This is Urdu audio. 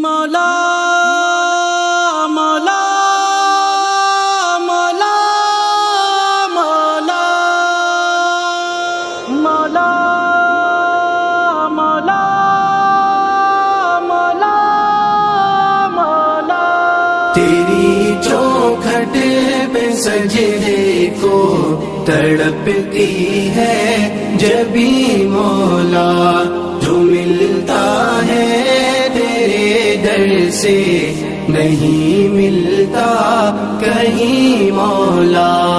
مولا مولا مولا مولا مولا مولا مولا مولا تیری چوکھٹ پہ سجدے کو تڑپتی ہے جبھی مولا، جو ملتا ہے تیرے در سے نہیں ملتا کہیں مولا۔